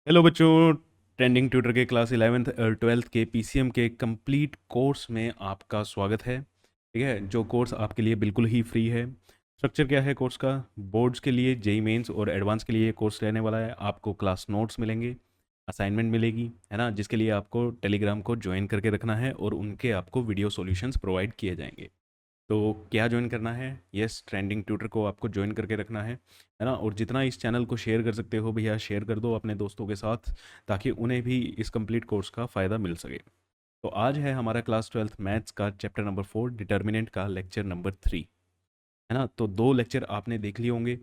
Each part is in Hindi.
हेलो बच्चों। ट्रेंडिंग ट्यूटर के क्लास 11th और 12th के पीसीएम के कंप्लीट कोर्स में आपका स्वागत है। ठीक है, जो कोर्स आपके लिए बिल्कुल ही फ्री है। स्ट्रक्चर क्या है कोर्स का? बोर्ड्स के लिए, जेई मेंस और एडवांस के लिए ये कोर्स रहने वाला है। आपको क्लास नोट्स मिलेंगे, असाइनमेंट मिलेगी, है ना, जिसके लिए आपको टेलीग्राम को ज्वाइन करके रखना है और उनके आपको वीडियो सॉल्यूशंस प्रोवाइड किए जाएंगे। तो क्या ज्वाइन करना है? यस, ट्रेंडिंग ट्यूटर को आपको ज्वाइन करके रखना है ना। और जितना इस चैनल को शेयर कर सकते हो भैया, शेयर कर दो अपने दोस्तों के साथ, ताकि उन्हें भी इस कंप्लीट कोर्स का फ़ायदा मिल सके। तो आज है हमारा क्लास 12th मैथ्स का चैप्टर नंबर 4 डिटर्मिनेंट का लेक्चर नंबर 3, है ना। तो दो लेक्चर आपने देख लिए होंगे।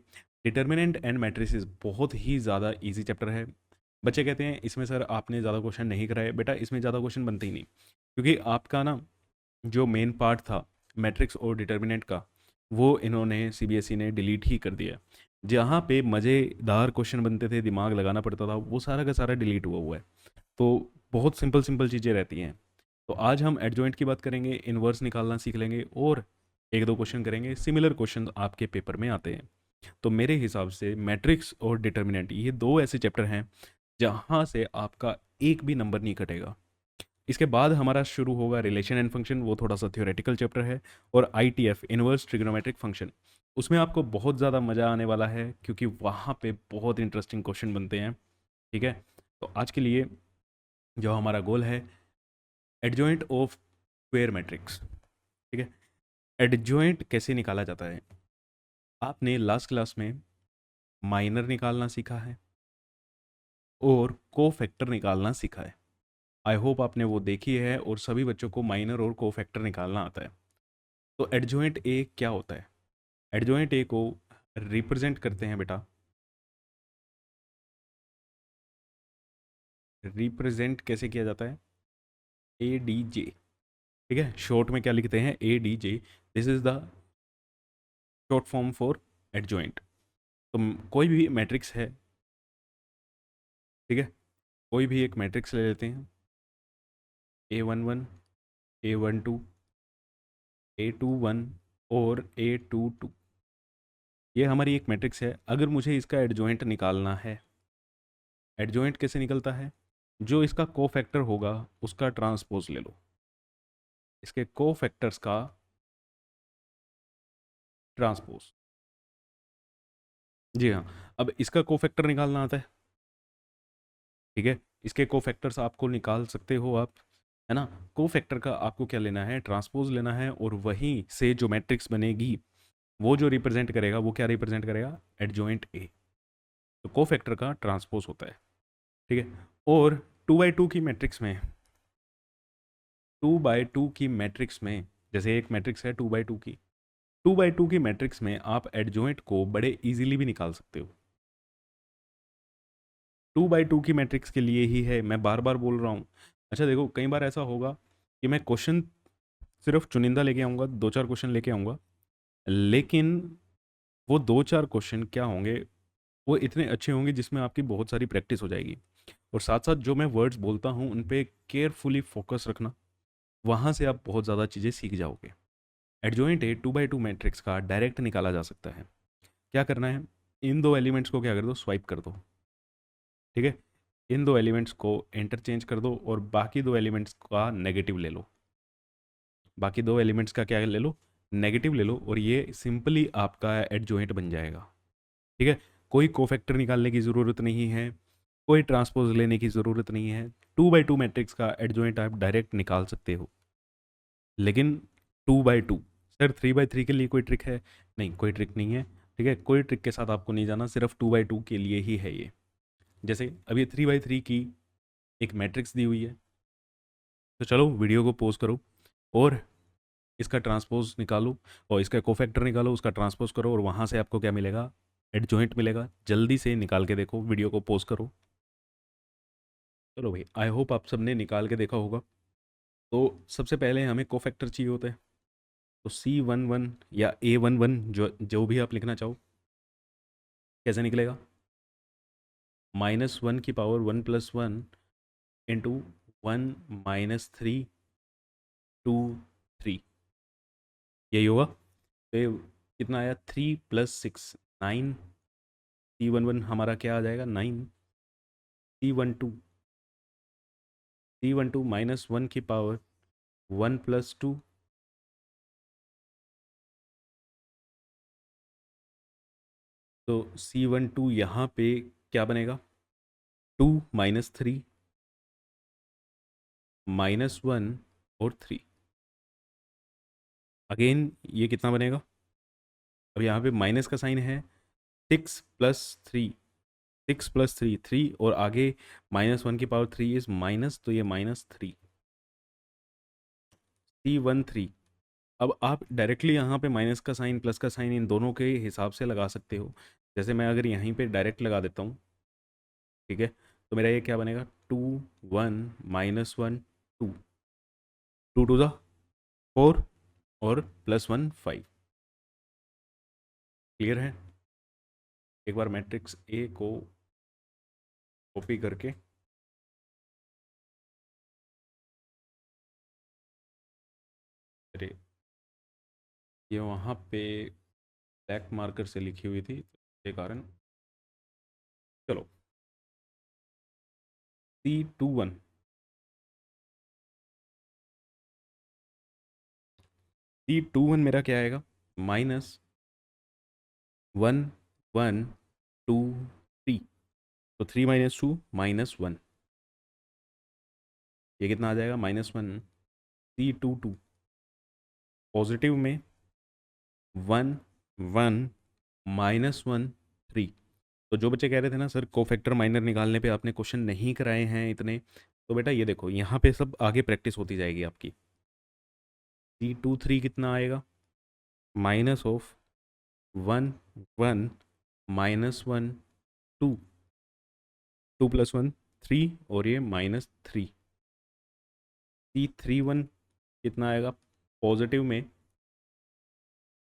डिटर्मिनेंट एंड मैट्रिसेस बहुत ही ज़्यादा इजी चैप्टर है। बच्चे कहते हैं इसमें सर आपने ज़्यादा क्वेश्चन नहीं कराए। बेटा, इसमें ज़्यादा क्वेश्चन बनते ही नहीं, क्योंकि आपका ना जो मेन पार्ट था मैट्रिक्स और डिटर्मिनेंट का, वो इन्होंने सीबीएसई ने डिलीट ही कर दिया। जहाँ पे मज़ेदार क्वेश्चन बनते थे, दिमाग लगाना पड़ता था, वो सारा का सारा डिलीट हुआ है। तो बहुत सिंपल सिंपल चीज़ें रहती हैं। तो आज हम एडजॉइंट की बात करेंगे, इन्वर्स निकालना सीख लेंगे और एक दो क्वेश्चन करेंगे। सिमिलर क्वेश्चन आपके पेपर में आते हैं। तो मेरे हिसाब से मैट्रिक्स और डिटर्मिनेंट ये दो ऐसे चैप्टर हैं जहाँ से आपका एक भी नंबर नहीं कटेगा। इसके बाद हमारा शुरू होगा रिलेशन एंड फंक्शन, वो थोड़ा सा थ्योरेटिकल चैप्टर है। और आईटीएफ, इनवर्स ट्रिग्नोमेट्रिक फंक्शन, उसमें आपको बहुत ज़्यादा मज़ा आने वाला है, क्योंकि वहाँ पे बहुत इंटरेस्टिंग क्वेश्चन बनते हैं। ठीक है, तो आज के लिए जो हमारा गोल है, एडजॉइंट ऑफ स्क्वेयर मैट्रिक्स। ठीक है, एडजॉइंट कैसे निकाला जाता है? आपने लास्ट क्लास में माइनर निकालना सीखा है और कोफैक्टर निकालना सीखा है। आई होप आपने वो देखी है और सभी बच्चों को माइनर और कोफैक्टर निकालना आता है। तो एडजॉइंट ए क्या होता है? एडजॉइंट ए को रिप्रेजेंट करते हैं बेटा, रिप्रेजेंट कैसे किया जाता है? A D J. ठीक है, शॉर्ट में क्या लिखते हैं? A D J. This is the short form for adjoint. तो कोई भी मैट्रिक्स है, ठीक है, कोई भी एक मैट्रिक्स ले लेते हैं, A11, A12, A21 और A22। ये हमारी एक मैट्रिक्स है। अगर मुझे इसका एडजॉइंट निकालना है, एडजॉइंट कैसे निकलता है? जो इसका कोफैक्टर होगा उसका ट्रांसपोज ले लो, इसके कोफैक्टर्स का ट्रांसपोज। जी हाँ, अब इसका कोफैक्टर निकालना आता है। ठीक है, इसके कोफैक्टर्स आपको निकाल सकते हो आप, है ना। कोफैक्टर का आपको क्या लेना है? ट्रांसपोज लेना है, और वहीं से जो मैट्रिक्स बनेगी वो जो रिप्रेजेंट करेगा, वो क्या रिप्रेजेंट करेगा? Adjoint A. तो कोफैक्टर का ट्रांसपोज होता है। ठीक है, और 2 बाई 2 की मैट्रिक्स में, 2 बाई 2 की मैट्रिक्स में, जैसे एक मैट्रिक्स है 2 बाई 2 की, 2 बाई 2 की मैट्रिक्स में आप एडजॉइंट को बड़े इजीली भी निकाल सकते हो। 2 बाई 2 की मैट्रिक्स के लिए ही है, मैं बार बार बोल रहा हूँ। अच्छा देखो, कई बार ऐसा होगा कि मैं क्वेश्चन सिर्फ चुनिंदा लेके आऊँगा, दो चार क्वेश्चन लेके आऊँगा, लेकिन वो दो चार क्वेश्चन क्या होंगे, वो इतने अच्छे होंगे जिसमें आपकी बहुत सारी प्रैक्टिस हो जाएगी। और साथ साथ जो मैं वर्ड्स बोलता हूँ उन पे केयरफुली फोकस रखना, वहाँ से आप बहुत ज़्यादा चीज़ें सीख जाओगे। एडजॉइंट ए 2 बाई 2 मैट्रिक्स का डायरेक्ट निकाला जा सकता है। क्या करना है? इन दो एलिमेंट्स को क्या कर दो? स्वाइप कर दो। ठीक है, इन दो एलिमेंट्स को इंटरचेंज कर दो और बाकी दो एलिमेंट्स का नेगेटिव ले लो। बाकी दो एलिमेंट्स का क्या ले लो? नेगेटिव ले लो, और ये सिंपली आपका एडजॉइंट बन जाएगा। ठीक है, कोई कोफैक्टर निकालने की ज़रूरत नहीं है, कोई ट्रांसपोज लेने की ज़रूरत नहीं है। 2 बाई 2 मैट्रिक्स का एडजॉइंट आप डायरेक्ट निकाल सकते हो। लेकिन 2 बाई 2, सर 3 बाई 3 के लिए कोई ट्रिक है? नहीं, कोई ट्रिक नहीं है। ठीक है, कोई ट्रिक के साथ आपको नहीं जाना, सिर्फ 2 बाई 2 के लिए ही है ये। जैसे अब ये 3 बाई 3 की एक मैट्रिक्स दी हुई है, तो चलो वीडियो को पॉज करो और इसका ट्रांसपोज निकालो, और इसका कोफैक्टर निकालो, उसका ट्रांसपोज करो, और वहाँ से आपको क्या मिलेगा? एडजॉइंट मिलेगा। जल्दी से निकाल के देखो, वीडियो को पॉज करो। चलो भाई, आई होप आप सबने निकाल के देखा होगा। तो सबसे पहले हमें कोफैक्टर चाहिए होता है। तो C11 या A11, जो जो भी आप लिखना चाहो, कैसे निकलेगा? -1 की पावर 1 + 1 इंटू 1 - 3 2 3, यही होगा। तो ये कितना आया? 3 + 6 9। C11 हमारा क्या आ जाएगा? 9। C12 माइनस वन की पावर 1+2, तो C12 यहाँ पे क्या बनेगा, 2 - 3 -1 और 3। अगेन ये कितना बनेगा, अब यहाँ पे माइनस का साइन है, 6+3, 6+3 3, और आगे -1 की पावर 3 इज माइनस, तो ये -3, C13। अब आप डायरेक्टली यहाँ पे माइनस का साइन प्लस का साइन इन दोनों के हिसाब से लगा सकते हो। जैसे मैं अगर यहीं पे डायरेक्ट लगा देता हूँ, ठीक है, तो मेरा ये क्या बनेगा, 2 1 -1 2, 2 2 4 और +1 5। क्लियर है। एक बार मैट्रिक्स ए को कॉपी करके अरे ये वहाँ पे ब्लैक मार्कर से लिखी हुई थी के कारण, चलो C21, C21 मेरा क्या आएगा, -1 1 2 3, तो 3 - 2 -1, ये कितना आ जाएगा, -1। C22 पॉजिटिव में 1 1 -1 3। तो जो बच्चे कह रहे थे ना सर कोफैक्टर माइनर निकालने पे आपने क्वेश्चन नहीं कराए हैं इतने, तो बेटा ये देखो यहाँ पे सब आगे प्रैक्टिस होती जाएगी आपकी। C23 कितना आएगा, -1 1 -1 2, 2+1 3, और ये -3। C31 कितना आएगा, पॉजिटिव में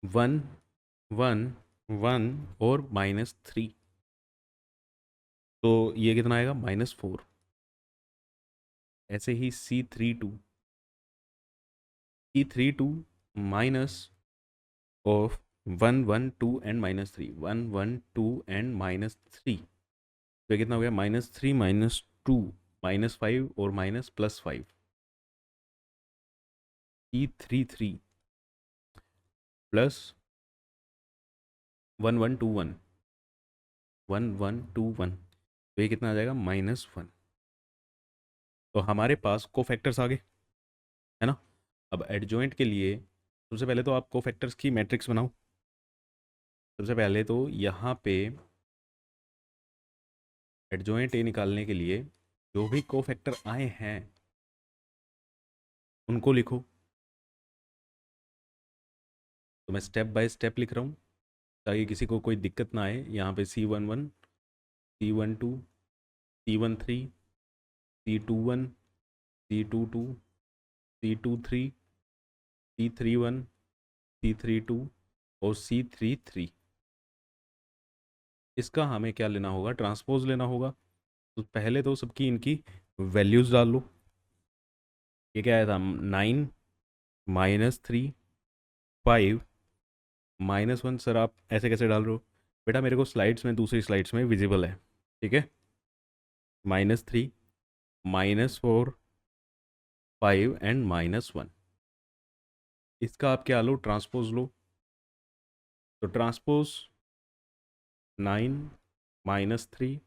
1 1 1 और -3, तो ये कितना आएगा, -4। ऐसे ही C32 minus of 1 1 2 and -3, 1 1 2 and -3, तो ये कितना हो गया, -3 -2 -5 और +5। C33 प्लस 1 1 2 1, 1 1 2 1, तो ये कितना आ जाएगा, -1। तो हमारे पास कोफैक्टर्स आ गए, है ना। अब एडजॉइंट के लिए सबसे पहले तो आप कोफैक्टर्स की मैट्रिक्स बनाओ। सबसे पहले तो यहाँ पे एडजॉइंट ए निकालने के लिए जो भी कोफैक्टर आए हैं उनको लिखो। तो मैं स्टेप बाय स्टेप लिख रहा हूँ ताकि किसी को कोई दिक्कत ना आए। यहाँ पे C11, C12, C13, C21, C22, C23, C31, C32 और C33, इसका हमें क्या लेना होगा, ट्रांसपोज लेना होगा। तो पहले तो सबकी इनकी वैल्यूज़ डाल लो। ये क्या आया था, 9 -3 5 -1। सर आप ऐसे कैसे डाल रहे हो, बेटा मेरे को स्लाइड्स में, दूसरी स्लाइड्स में विजिबल है, ठीक है। -3 -4 5 एंड -1, इसका आप क्या लो, ट्रांसपोज लो। तो ट्रांसपोज 9 -3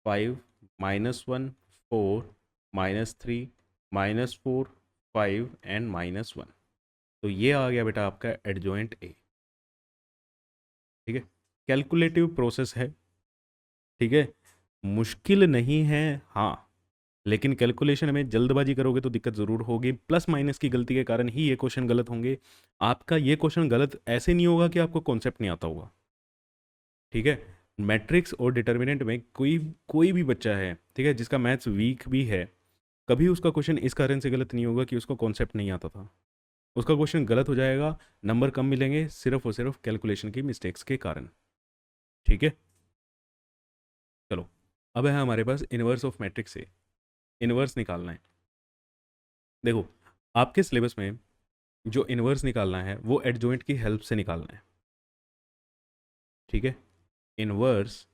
5 -1 4 -3 -4 5 एंड -1, तो ये आ गया बेटा आपका एडजॉइंट ए, ठीक है। कैलकुलेटिव प्रोसेस है, ठीक है, मुश्किल नहीं है, हाँ, लेकिन कैलकुलेशन में जल्दबाजी करोगे तो दिक्कत ज़रूर होगी। प्लस माइनस की गलती के कारण ही ये क्वेश्चन गलत होंगे। आपका ये क्वेश्चन गलत ऐसे नहीं होगा कि आपको कॉन्सेप्ट नहीं आता होगा, ठीक है। मैट्रिक्स और डिटर्मिनेंट में कोई कोई भी बच्चा है, ठीक है, जिसका मैथ्स वीक भी है, कभी उसका क्वेश्चन इस कारण से गलत नहीं होगा कि उसको कॉन्सेप्ट नहीं आता था। उसका क्वेश्चन गलत हो जाएगा, नंबर कम मिलेंगे सिर्फ और सिर्फ कैलकुलेशन की मिस्टेक्स के कारण, ठीक है। चलो, अब है हमारे पास इनवर्स ऑफ मैट्रिक्स से इनवर्स निकालना है। देखो, आपके सिलेबस में जो इनवर्स निकालना है वो एडजॉइंट की हेल्प से निकालना है, ठीक है। इनवर्स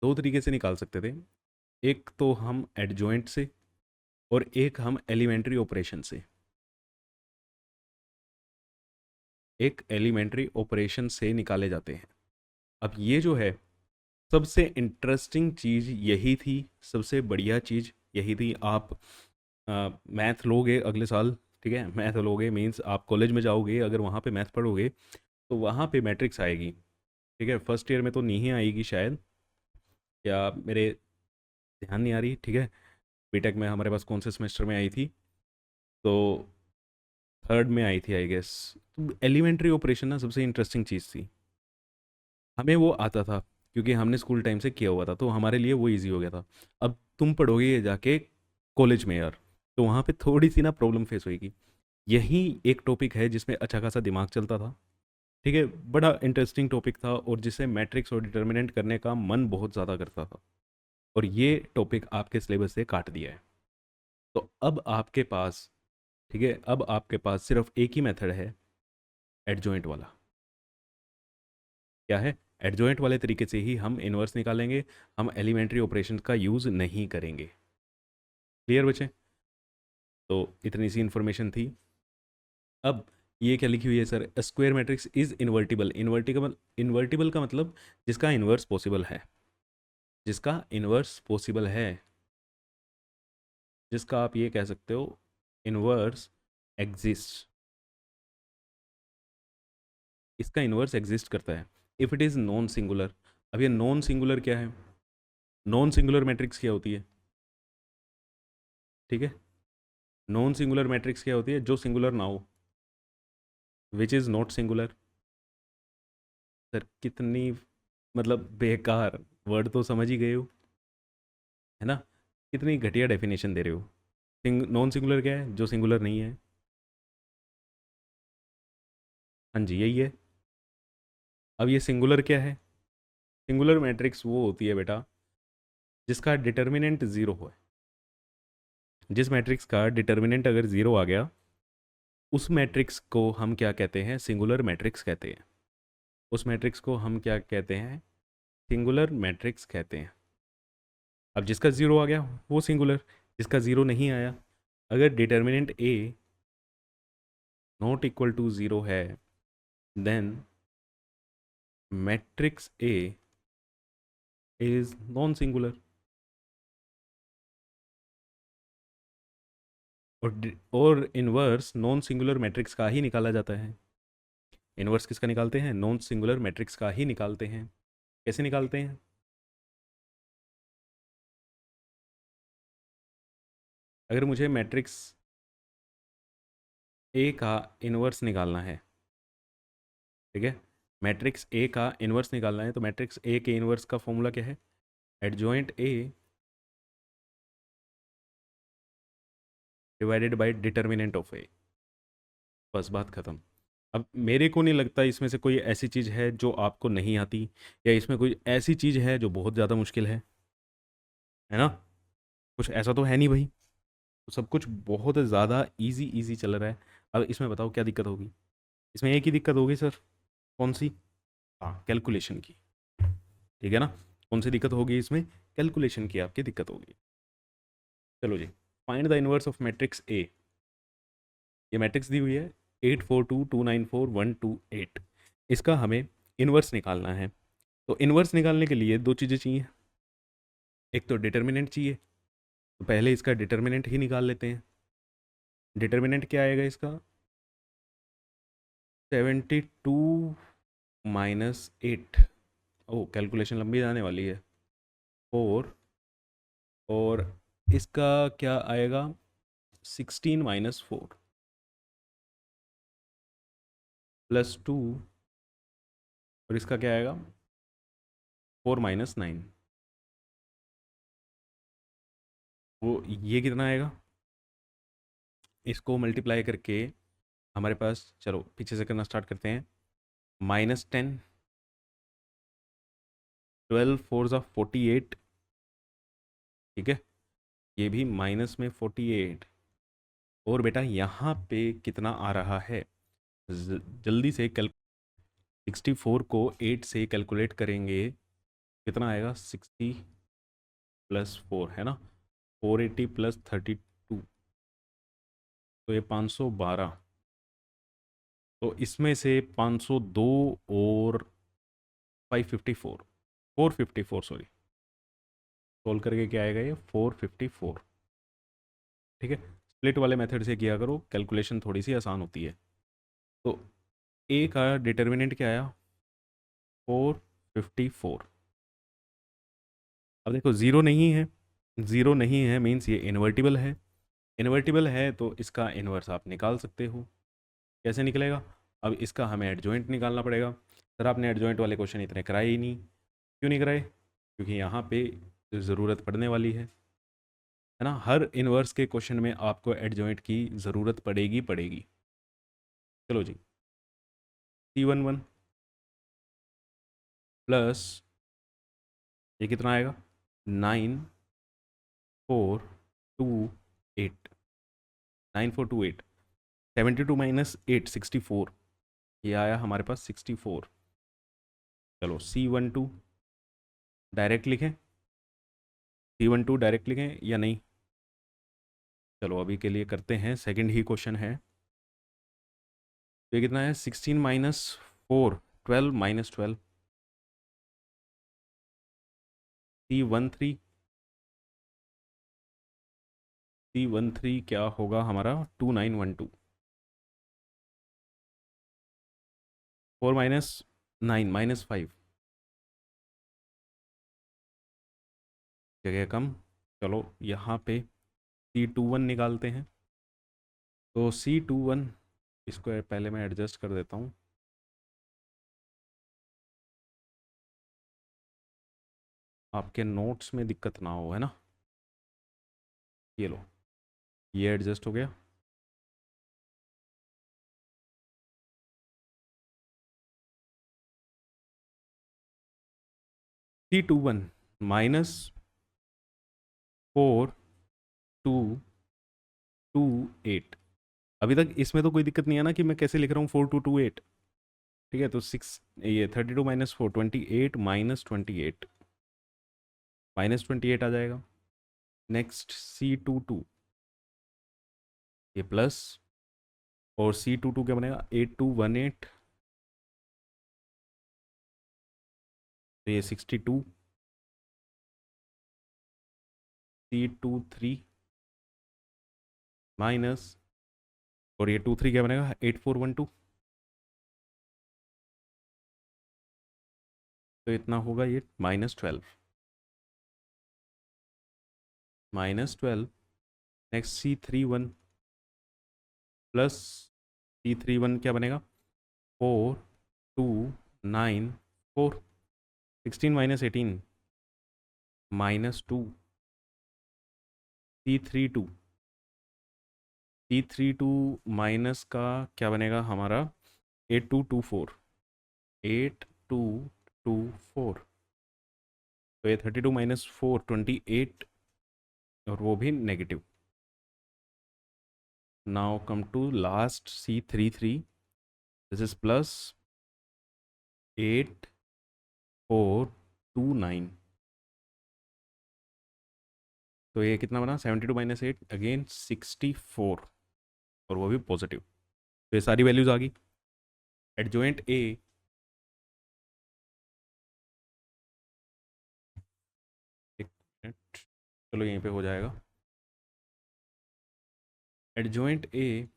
दो तरीके से निकाल सकते थे। एक तो हम एडजॉइंट से और एक हम एलिमेंट्री ऑपरेशन से। एक एलिमेंट्री ऑपरेशन से निकाले जाते हैं। अब ये जो है, सबसे इंटरेस्टिंग चीज़ यही थी, सबसे बढ़िया चीज़ यही थी। आप मैथ लोगे अगले साल, ठीक है, मैथ लोगे मीन्स आप कॉलेज में जाओगे, अगर वहाँ पे मैथ पढ़ोगे तो वहाँ पे मैट्रिक्स आएगी। ठीक है, फर्स्ट ईयर में तो नहीं आएगी शायद, या मेरे ध्यान नहीं आ रही, ठीक है। बीटेक में हमारे पास कौन से सेमेस्टर में आई थी, तो थर्ड में आई थी आई गेस। एलिमेंट्री ऑपरेशन ना सबसे इंटरेस्टिंग चीज़ थी, हमें वो आता था क्योंकि हमने स्कूल टाइम से किया हुआ था, तो हमारे लिए वो इजी हो गया था। अब तुम पढ़ोगे ये जाके कॉलेज में यार, तो वहाँ पे थोड़ी सी ना प्रॉब्लम फेस होएगी। यही एक टॉपिक है जिसमें अच्छा खासा दिमाग चलता था, ठीक है, बड़ा इंटरेस्टिंग टॉपिक था, और जिसे मैट्रिक्स और डिटर्मिनेंट करने का मन बहुत ज़्यादा करता था, और ये टॉपिक आपके सिलेबस से काट दिया है। तो अब आपके पास, ठीक है, अब आपके पास सिर्फ एक ही मेथड है, एडजॉइंट वाला। क्या है? एडजॉइंट वाले तरीके से ही हम इन्वर्स निकालेंगे, हम एलिमेंट्री ऑपरेशन का यूज़ नहीं करेंगे। क्लियर बच्चे? तो इतनी सी इन्फॉर्मेशन थी। अब ये क्या लिखी हुई है sir, square matrix is invertible. Invertible, invertible का मतलब जिसका इन्वर्स पॉसिबल है, जिसका इन्वर्स पॉसिबल है, जिसका आप ये कह सकते हो इन्वर्स एग्जिस्ट, इसका इन्वर्स एग्जिस्ट करता है if it is non singular. अब ये नॉन सिंगुलर क्या है? नॉन सिंगुलर मैट्रिक्स क्या होती है? ठीक है, नॉन सिंगुलर मैट्रिक्स क्या होती है? जो सिंगुलर ना हो, which is not singular. Sir कितनी, मतलब बेकार वर्ड, तो समझ ही गए हो, है ना? कितनी घटिया डेफिनेशन दे रहे हो। नॉन सिंगुलर क्या है? जो सिंगुलर नहीं है। हाँ जी, यही है। अब ये सिंगुलर क्या है? सिंगुलर मैट्रिक्स वो होती है बेटा जिसका डिटर्मिनेंट ज़ीरो हो। जिस मैट्रिक्स का डिटर्मिनेंट अगर ज़ीरो आ गया, उस मैट्रिक्स को हम क्या कहते हैं? सिंगुलर मैट्रिक्स कहते हैं। उस मैट्रिक्स को हम क्या कहते हैं? सिंगुलर मैट्रिक्स कहते हैं। अब जिसका ज़ीरो आ गया वो सिंगुलर, जिसका ज़ीरो नहीं आया, अगर determinant A not equal to zero है, then matrix A is non singular. और इन्वर्स नॉन सिंगुलर मैट्रिक्स का ही निकाला जाता है। इन्वर्स किसका निकालते हैं? नॉन सिंगुलर मैट्रिक्स का ही निकालते हैं। कैसे निकालते हैं? अगर मुझे मैट्रिक्स ए का इन्वर्स निकालना है, ठीक है, मैट्रिक्स ए का इन्वर्स निकालना है, तो मैट्रिक्स ए के इन्वर्स का फॉर्मूला क्या है? Adjoint A divided by determinant of A. बस बात खत्म। अब मेरे को नहीं लगता इसमें से कोई ऐसी चीज़ है जो आपको नहीं आती, या इसमें कोई ऐसी चीज़ है जो बहुत ज़्यादा मुश्किल है ना? कुछ ऐसा तो है नहीं भाई, तो सब कुछ बहुत ज़्यादा इजी इजी चल रहा है। अब इसमें बताओ क्या दिक्कत होगी? इसमें एक ही दिक्कत होगी सर, कौन सी? हाँ, कैलकुलेशन की। ठीक है ना? कौन सी दिक्कत होगी इसमें? कैलकुलेशन की आपकी दिक्कत होगी। चलो जी, find the inverse of matrix A. ये मैट्रिक्स दी हुई है 842294128, इसका हमें इन्वर्स निकालना है। तो इन्वर्स निकालने के लिए दो चीज़ें चाहिए, एक तो डिटर्मिनेंट चाहिए, तो पहले इसका डिटर्मिनेंट ही निकाल लेते हैं। डिटर्मिनेंट क्या आएगा इसका? 72 - 8। ओ, कैलकुलेशन लंबी जाने वाली है। 4, और इसका क्या आएगा? 16 - 4 +2, और इसका क्या आएगा? 4 - 9। वो ये कितना आएगा? इसको मल्टीप्लाई करके हमारे पास, चलो पीछे से करना स्टार्ट करते हैं। -10, 12 × 4 = 48, ठीक है, ये भी माइनस में 48। और बेटा यहाँ पे कितना आ रहा है? जल्दी से कैल 64 को 8 से कैलकुलेट करेंगे, कितना आएगा 60 प्लस 4 है ना, 480 प्लस 32, तो ये 512। तो इसमें से 502 और 554, 454 सॉरी, सोल्व करके क्या आएगा ये 454। ठीक है, स्प्लिट वाले मेथड से किया करो, कैलकुलेशन थोड़ी सी आसान होती है। तो ए का डिटर्मिनेंट क्या आया 454। अब देखो ज़ीरो नहीं है, ज़ीरो नहीं है मीन्स ये इन्वर्टिबल है, इन्वर्टिबल है तो इसका इन्वर्स आप निकाल सकते हो। कैसे निकलेगा, अब इसका हमें एडजॉइंट निकालना पड़ेगा। सर आपने एडजॉइंट वाले क्वेश्चन इतने कराए ही नहीं, क्यों नहीं कराए, क्योंकि यहाँ पे ज़रूरत पड़ने वाली है ना, हर इन्वर्स के क्वेश्चन में आपको एडजॉइंट की ज़रूरत पड़ेगी पड़ेगी। चलो जी, C11 प्लस ये कितना आएगा 9428, 9428, 72 माइनस 8 64, ये आया हमारे पास 64। चलो C12 डायरेक्ट लिखें, C12 डायरेक्ट लिखें या नहीं, चलो अभी के लिए करते हैं, सेकंड ही क्वेश्चन है। तो ये कितना है 16 माइनस 4 12 माइनस 12, C13, C13 क्या होगा हमारा 2912, 4 माइनस 9 माइनस 5, जगह कम। चलो यहाँ पे C21 निकालते हैं। तो C21, इसको पहले मैं एडजस्ट कर देता हूँ, आपके नोट्स में दिक्कत ना हो, है ना। ये लो, ये एडजस्ट हो गया। C21 माइनस 4228, अभी तक इसमें तो कोई दिक्कत नहीं है ना कि मैं कैसे लिख रहा हूँ 4228। ठीक है, तो 6 ये 32 माइनस 4 28 माइनस 28 आ जाएगा। नेक्स्ट C22, ये प्लस, और C22 क्या बनेगा 8218, तो ये 62, C23 माइनस, और ये 23 क्या बनेगा 8412, तो इतना होगा ये -12। नेक्स्ट C31 प्लस, C31 क्या बनेगा 4294, 16 माइनस 18 -2, C32, C32 माइनस का क्या बनेगा हमारा 8224, 8224, तो ये 32 माइनस 4 28, और वो भी नेगेटिव। Now come to last C33, this is plus 8429, तो ये कितना बना 72 माइनस 8 अगेन 64, और वो भी पॉजिटिव। तो ये सारी वैल्यूज आ गई। एडजॉइंट ए, एक मिनट, चलो यहीं पे हो जाएगा। एडजॉइंट ए,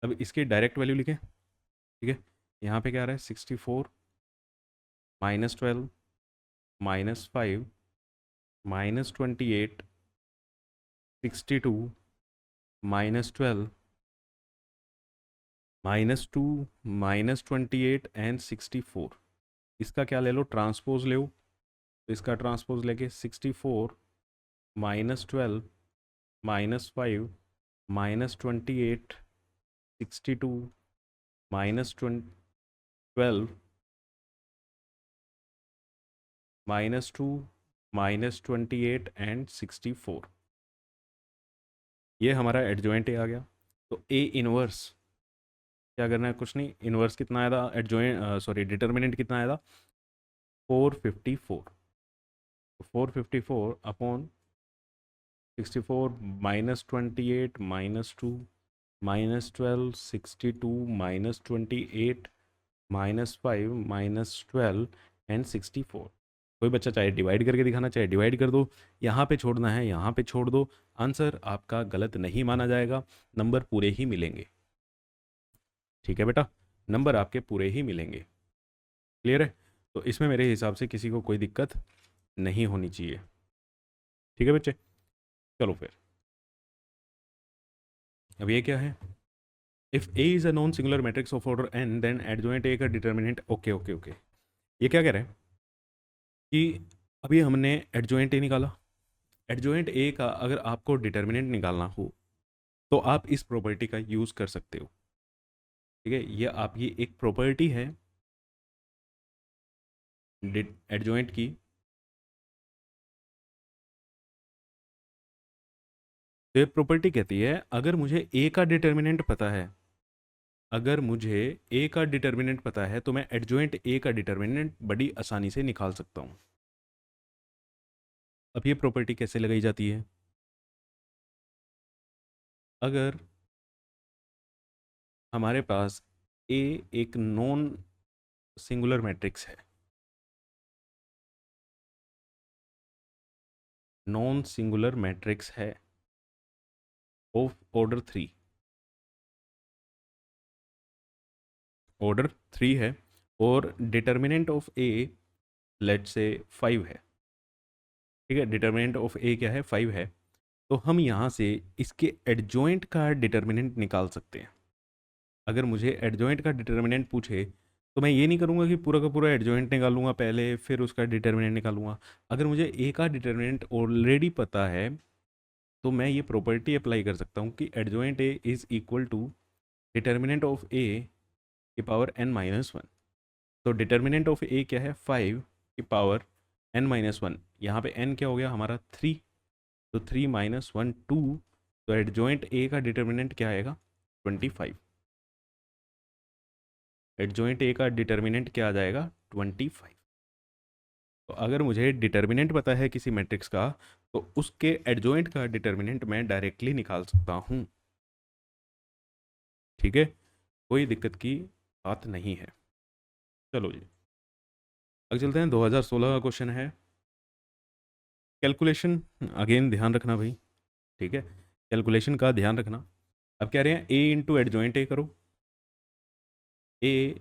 अब इसके डायरेक्ट वैल्यू लिखें। ठीक है, यहाँ पे क्या आ रहा है 64 -12 -5 -28 62 -12 -2 -28 एंड 64। इसका क्या ले लो, ट्रांसपोज ले लो, तो इसका ट्रांसपोज लेके 64 -12 -5 -28 62 -12 -2 -28 एंड 64, ये हमारा एडजॉइंट ए आ गया। तो ए इनवर्स क्या करना है, कुछ नहीं, इनवर्स कितना आया था, एडजॉइंट सॉरी डिटर्मिनेंट कितना आया था 454। 454 अपॉन 64 -28 -2 -12 62 -28 -5 -12 एंड 64। कोई बच्चा चाहे डिवाइड करके दिखाना चाहे डिवाइड कर दो, यहाँ पे छोड़ना है यहाँ पे छोड़ दो, आंसर आपका गलत नहीं माना जाएगा, नंबर पूरे ही मिलेंगे। ठीक है बेटा, नंबर आपके पूरे ही मिलेंगे। क्लियर है? तो इसमें मेरे हिसाब से किसी को कोई दिक्कत नहीं होनी चाहिए। ठीक है बच्चे, चलो फिर अब ये क्या है, if A is a non singular matrix of order N then adjoint A का डिटर्मिनेंट, ओके ओके ओके, ये क्या कह रहे हैं कि अभी हमने एडजॉइंट ए निकाला, एडजॉइंट ए का अगर आपको डिटर्मिनेंट निकालना हो तो आप इस प्रॉपर्टी का यूज़ कर सकते हो। ठीक है, ये आप ये एक प्रॉपर्टी है एडजॉइंट की, तो ये प्रॉपर्टी कहती है अगर मुझे ए का डिटर्मिनेंट पता है, अगर मुझे ए का डिटर्मिनेंट पता है तो मैं एडजॉइंट ए का डिटर्मिनेंट बड़ी आसानी से निकाल सकता हूँ। अब ये प्रॉपर्टी कैसे लगाई जाती है, अगर हमारे पास ए एक नॉन सिंगुलर मैट्रिक्स है, नॉन सिंगुलर मैट्रिक्स है ऑफ ऑर्डर 3, ऑर्डर 3 है और डिटर्मिनेंट ऑफ ए लेट से 5 है। ठीक है, डिटर्मिनेंट ऑफ ए क्या है, 5 है, तो हम यहाँ से इसके एडजॉइंट का डिटर्मिनेंट निकाल सकते हैं। अगर मुझे एडजॉइंट का डिटर्मिनेंट पूछे तो मैं ये नहीं करूँगा कि पूरा का पूरा एडजॉइंट निकालूंगा पहले फिर उसका डिटर्मिनेंट निकालूंगा। अगर मुझे ए का डिटर्मिनेंट ऑलरेडी पता है तो मैं ये प्रॉपर्टी अप्लाई कर सकता हूँ कि adjoint A is equal to determinant of A की पावर n-1। तो डिटर्मिनेंट ऑफ ए क्या है, 5 की पावर n-1, यहाँ पे n क्या हो गया हमारा 3, तो 3 - 1 2, तो एडजॉइंट ए का डिटर्मिनेंट क्या आएगा 25, एडजॉइंट ए का डिटर्मिनेंट क्या आ जाएगा 25। तो अगर मुझे डिटर्मिनेंट पता है किसी मैट्रिक्स का तो उसके एडजॉइंट का डिटर्मिनेंट मैं डायरेक्टली निकाल सकता हूँ। ठीक है, कोई दिक्कत की बात नहीं है। चलो जी आगे चलते हैं, 2016 का क्वेश्चन है, कैलकुलेशन अगेन ध्यान रखना भाई। ठीक है, कैलकुलेशन का ध्यान रखना। अब कह रहे हैं ए इंटू एडजॉइंट ए करो, A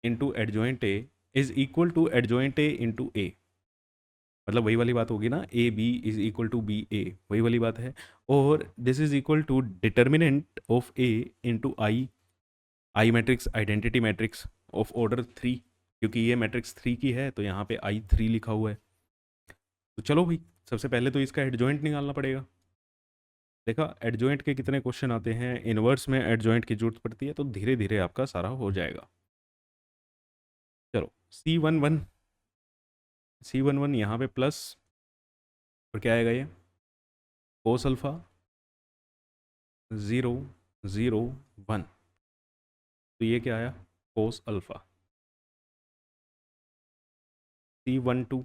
into adjoint A is equal to adjoint A into A, मतलब वही वाली बात होगी ना, A B is equal to B A, वही वाली बात है। और this is equal to determinant of A into I, I matrix identity matrix of order 3, क्योंकि ये मैट्रिक्स 3 की है तो यहाँ पे I3 लिखा हुआ है। तो चलो भाई सबसे पहले तो इसका एडजॉइंट निकालना पड़ेगा। देखा एडजॉइंट के कितने क्वेश्चन आते हैं, इनवर्स में एडजॉइंट की जरूरत पड़ती है, तो धीरे धीरे आपका सारा हो जाएगा। चलो C11 यहाँ पे प्लस, और क्या आएगा ये कोस अल्फा 0 0 1, तो ये क्या आया cos alpha. C12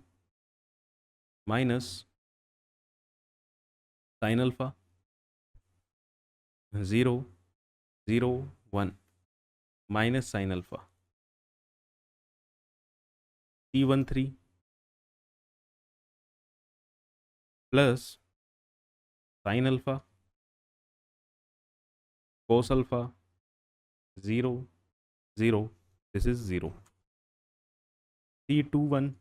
minus sine alpha 0 0 1 minus sine alpha. C13 plus sign alpha cos alpha 0 0, this is 0। C21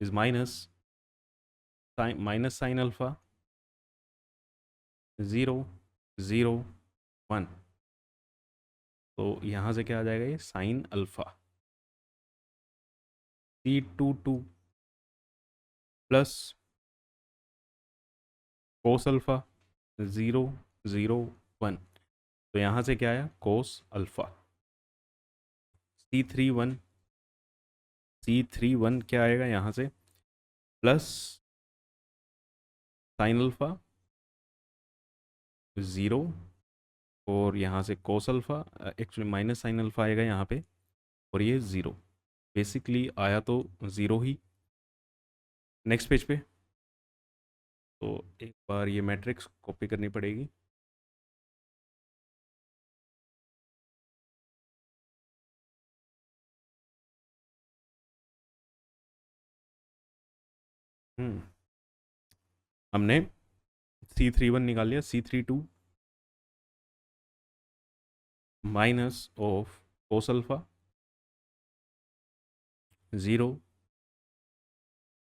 is minus sine alpha 0 0 1, तो यहाँ से क्या आ जाएगा ये sine alpha. C22 plus cos alpha 0 0 1, तो यहाँ से क्या आया कोस अल्फा। C31 क्या आएगा यहाँ से प्लस साइन अल्फा 0, और यहाँ से cos alpha, actually minus sine alpha आएगा यहाँ पे, और ये 0, बेसिकली आया तो 0 ही। नेक्स्ट पेज पे। तो एक बार ये मैट्रिक्स कॉपी करनी पड़ेगी। हम्म हमने C31 निकाल लिया, C32 minus of cos alpha, zero,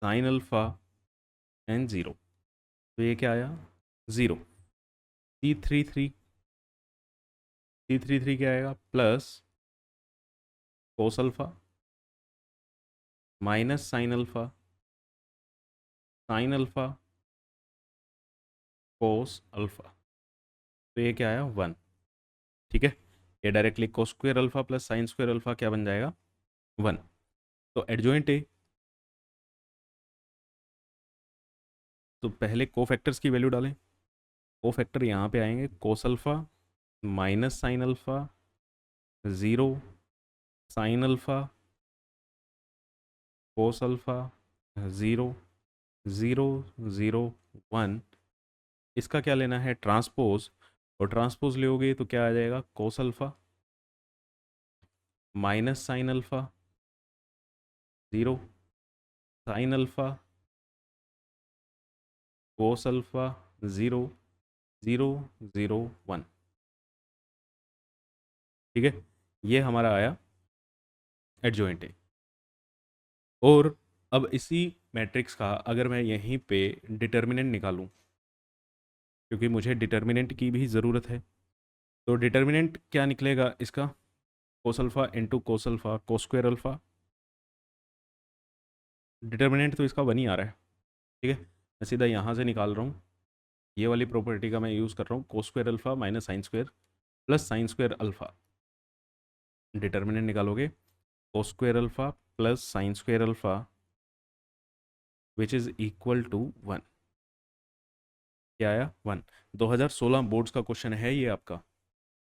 sine alpha and zero. तो ये क्या आया? ज़ीरो। C33 क्या आएगा? Plus cos alpha minus sine alpha, sine alpha cos alpha. तो ये क्या आया? वन। ठीक है, ये डायरेक्टली कोस square alpha plus sine square alpha क्या बन जाएगा? वन। तो एडजॉइंट ए, तो पहले कोफैक्टर्स की वैल्यू डालें। कोफैक्टर यहाँ पे आएंगे, cos alpha minus sine alpha, zero, sine alpha cos alpha, zero, zero, zero, one. इसका क्या लेना है? ट्रांसपोज। और ट्रांसपोज लोगे तो क्या आ जाएगा? Cos alpha minus sine alpha, zero, sine alpha cos alpha, zero, zero, zero, one. ठीक है, ये हमारा आया एडजॉइंट है। और अब इसी मैट्रिक्स का अगर मैं यहीं पे डिटर्मिनेंट निकालूं, क्योंकि मुझे डिटर्मिनेंट की भी ज़रूरत है, तो डिटर्मिनेंट क्या निकलेगा इसका? कोस alpha into cos alpha cos square alpha. Determinant तो इसका वन ही आ रहा है। ठीक है, मैं सीधा यहाँ से निकाल रहा हूँ। ये वाली प्रॉपर्टी का मैं यूज़ कर रहा हूँ, cos square alpha minus sine square plus sine square alpha. Determinant निकालोगे, cos square alpha plus sine square alpha which is equal to one. क्या आया? वन। 2016 बोर्ड्स का क्वेश्चन है ये आपका।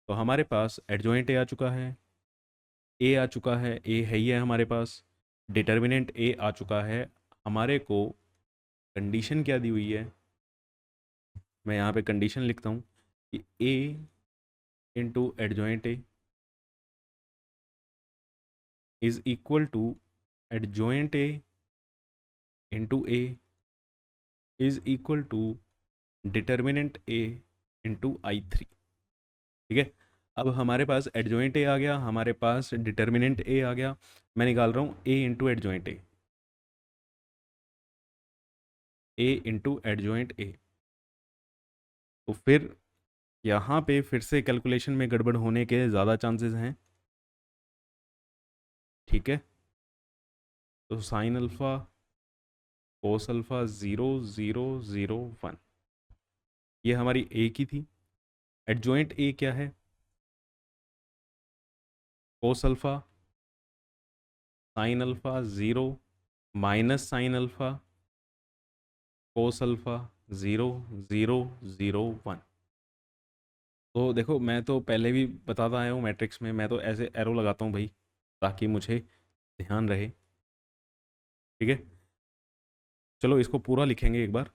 तो हमारे पास एडजॉइंट ए आ चुका है, ए आ चुका है, ए है ही है हमारे पास। डिटर्मिनेंट ए आ चुका है। हमारे को कंडीशन क्या दी हुई है? मैं यहाँ पे कंडीशन लिखता हूँ कि A into adjoint A is equal to adjoint A into A is equal to determinant A into I3। ठीक है, अब हमारे पास एडजॉइंट ए आ गया, हमारे पास डिटर्मिनेंट ए आ गया। मैं निकाल रहा हूँ A into adjoint A, A into adjoint A. तो फिर यहाँ पे फिर से कैलकुलेशन में गड़बड़ होने के ज़्यादा चांसेस हैं। ठीक है, तो sign alpha cos alpha, zero, zero, zero, one. ये हमारी ए की थी। एडजॉइंट ए क्या है? कोस alpha sine alpha, zero, minus sign alpha cos alpha, zero, zero, zero, one. तो देखो, मैं तो पहले भी बताता आया हूँ मैट्रिक्स में, मैं तो ऐसे एरो लगाता हूँ भाई, ताकि मुझे ध्यान रहे। ठीक है, चलो इसको पूरा लिखेंगे एक बार,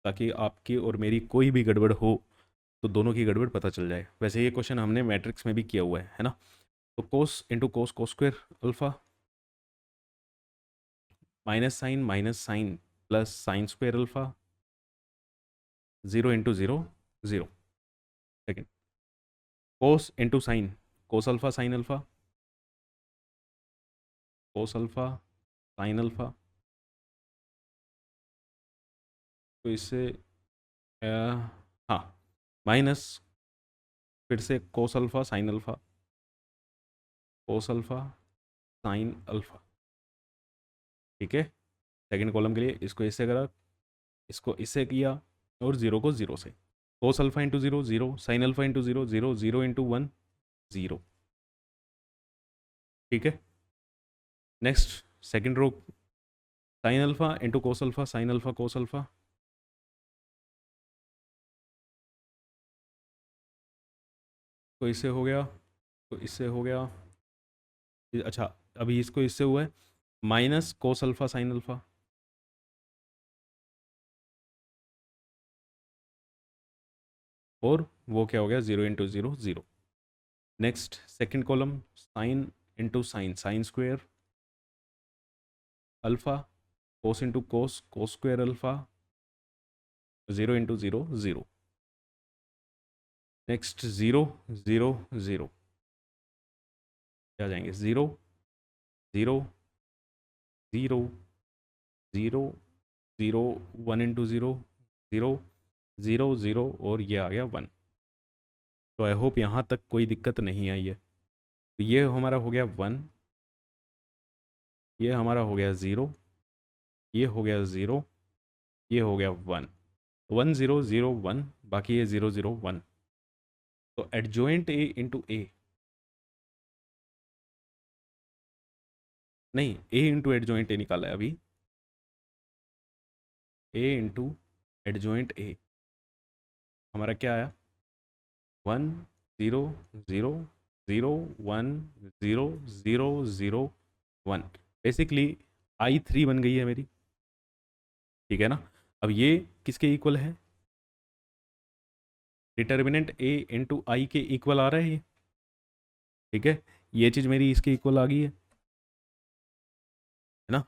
ताकि आपकी और मेरी कोई भी गड़बड़ हो तो दोनों की गड़बड़ पता चल जाए। वैसे ये क्वेश्चन हमने मैट्रिक्स में भी किया हुआ है ना। तो cos into cos cos square alpha minus sine plus sine square alpha, zero into zero, zero. Second, cos into sine, cos alpha sine alpha, cos alpha sine alpha. तो इससे अ, हाँ, माइनस फिर से cos alpha sine alpha, cos alpha sine alpha. ठीक है, सेकेंड कॉलम के लिए इसको इससे करा, इसको इससे किया, और ज़ीरो को ज़ीरो से। Cos alpha into zero, zero, sine alpha into zero, zero, zero into one, zero. ठीक है, next second row, sine alpha into cos alpha, sine alpha cos alpha. तो इससे हो गया, तो इससे हो गया, अच्छा, अभी इसको इससे हुआ है minus cos alpha sine alpha, और वो क्या हो गया 0 into 0 0। Next second column sine into sine, sine square alpha, cos into cos, cos square alpha, 0 into 0 0। Next 0 0 0, क्या जाएंगे 0 0 0 0 0, 1 इंटू 0 0 0 0 और ये आ गया 1। तो आई होप यहाँ तक कोई दिक्कत नहीं आई है। तो ये हमारा हो गया 1, ये हमारा हो गया 0, ये हो गया 0, ये हो गया 1, 1 0 0 1, बाकी ये 0 0 1। तो एडजॉइंट ए इंटू ए, नहीं ए इंटू एडजॉइंट ए निकाला है अभी, ए इंटू एडजॉइंट ए हमारा क्या आया 1 0 0 0 1 0 0 0 1। बेसिकली I3 बन गई है मेरी, ठीक है ना। अब ये किसके इक्वल है, डिटर्मिनेंट ए इंटू आई के इक्वल आ रहा है ये, ठीक है। ये चीज़ मेरी इसके इक्वल आ गई है ना।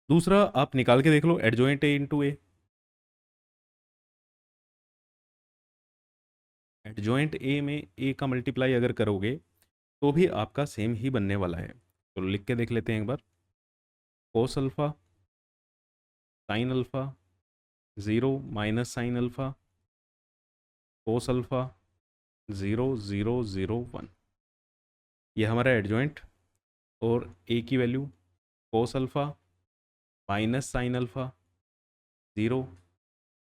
दूसरा आप निकाल के देख लो adjoint A into A, adjoint A में ए का मल्टीप्लाई अगर करोगे तो भी आपका सेम ही बनने वाला है। तो लिख के देख लेते हैं एक बार, cos alpha sine alpha 0 minus sine alpha cos alpha 0 0 0 1, ये हमारा एडजॉइंट। और ए की value cos alpha minus sine alpha 0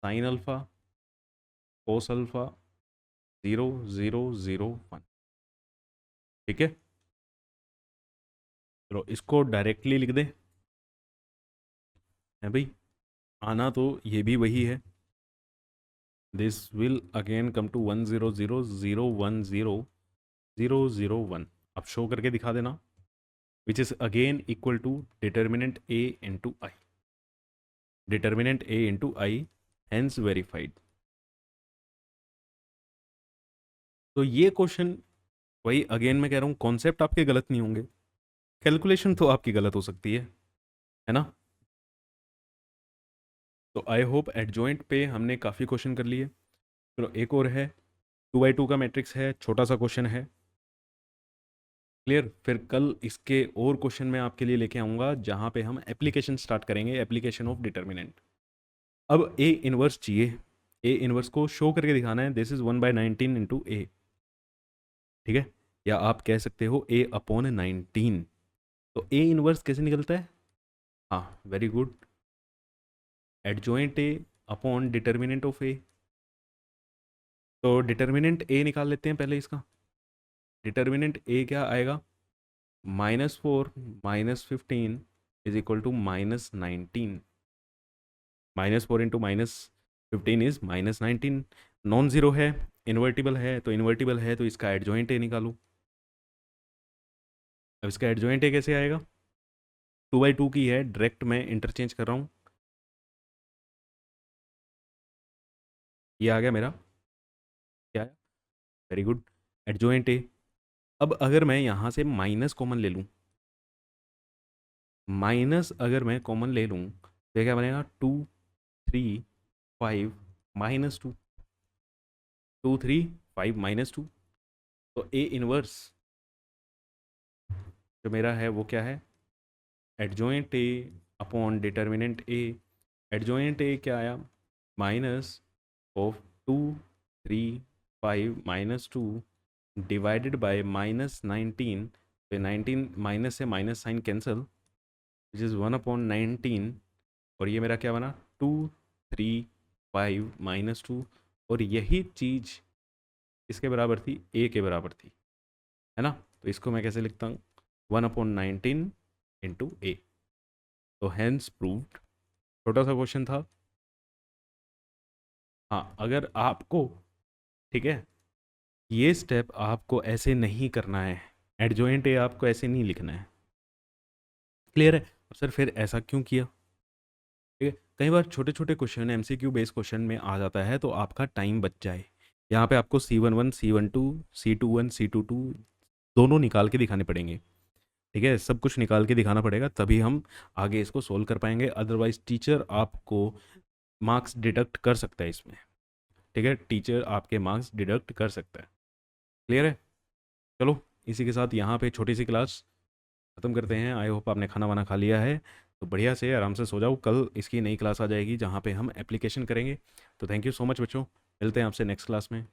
sign alpha cos alpha 0 0 0 1, ठीक है। चलो इसको डायरेक्टली लिख दें, है भाई, आना तो ये भी वही है। This will again come to 1 0 0 0 1 0 0 0 1। अब शो करके दिखा देना, which is again equal to determinant A into I, determinant A into I, hence verified. तो ये क्वेश्चन वही अगेन मैं कह रहा हूँ, कॉन्सेप्ट आपके गलत नहीं होंगे, कैलकुलेशन तो आपकी गलत हो सकती है ना। तो आई होप एडजॉइंट पे हमने काफ़ी क्वेश्चन कर लिए। चलो एक और है, 2x2 का मैट्रिक्स है, छोटा सा क्वेश्चन है, क्लियर। फिर कल इसके और क्वेश्चन मैं आपके लिए लेके आऊँगा जहाँ पे हम एप्लीकेशन स्टार्ट करेंगे, एप्लीकेशन ऑफ डिटर्मिनेंट। अब ए इनवर्स चाहिए, ए इनवर्स को शो करके दिखाना है, दिस इज 1/19 इंटू ए, ठीक है। या आप कह सकते हो ए अपॉन 19। तो ए इनवर्स कैसे निकलता है, हाँ very good, adjoint A upon determinant of A. तो डिटर्मिनेंट ए निकाल लेते हैं पहले इसका, डिटर्मिनेंट ए क्या आएगा, -4 -15 इज इक्वल टू -19, -4 इंटू -15 इज -19। नॉन ज़ीरो है, इन्वर्टिबल है, तो इन्वर्टिबल है तो इसका एडजॉइंट ए निकालूँ। अब इसका एडजॉइंट ए कैसे आएगा, 2/2 की है, डायरेक्ट मैं इंटरचेंज कर रहा हूँ, ये आ गया मेरा, क्या आया, वेरी गुड, एडजॉइंट ए। अब अगर मैं यहाँ से माइनस कॉमन ले लूँ, माइनस अगर मैं कॉमन ले लूँ तो क्या बनेगा, 2 3 5 -2, 2 3 5 -2। तो ए इनवर्स जो मेरा है वो क्या है, adjoint A upon determinant A. Adjoint ए क्या आया, माइनस ऑफ 2 3 5 -2 डिवाइडेड बाय -19। तो 19 माइनस से minus sine cancel, which is 1/19। और ये मेरा क्या बना, 2 3 5 -2। और यही चीज़ इसके बराबर थी, ए के बराबर थी, है ना। तो इसको मैं कैसे लिखता हूँ, 1/19 इंटू ए। तो हैंस प्रूव्ड, छोटा सा क्वेश्चन था। हाँ अगर आपको, ठीक है, ये स्टेप आपको ऐसे नहीं करना है, एडजॉइंट ए आपको ऐसे नहीं लिखना है, क्लियर है। सर फिर ऐसा क्यों किया, ठीक है। कई बार छोटे छोटे क्वेश्चन एमसीक्यू बेस्ड क्वेश्चन में आ जाता है तो आपका टाइम बच जाए, यहाँ पे आपको C11 C12 C21 C22 दोनों निकाल के दिखाने पड़ेंगे। ठीक है, सब कुछ निकाल के दिखाना पड़ेगा, तभी हम आगे इसको सोल्व कर पाएंगे। अदरवाइज टीचर आपको मार्क्स डिडक्ट कर सकता है इसमें। ठीक है, टीचर आपके मार्क्स डिडक्ट कर सकता है। क्लियर है? चलो, इसी के साथ यहाँ पे छोटी सी क्लास ख़त्म करते हैं। आई होप आपने खाना वाना खा लिया है, तो बढ़िया से आराम से सो जाओ। कल इसकी नई क्लास आ जाएगी जहाँ पे हम एप्लीकेशन करेंगे। तो थैंक यू सो मच बच्चों, मिलते हैं आपसे नेक्स्ट क्लास में।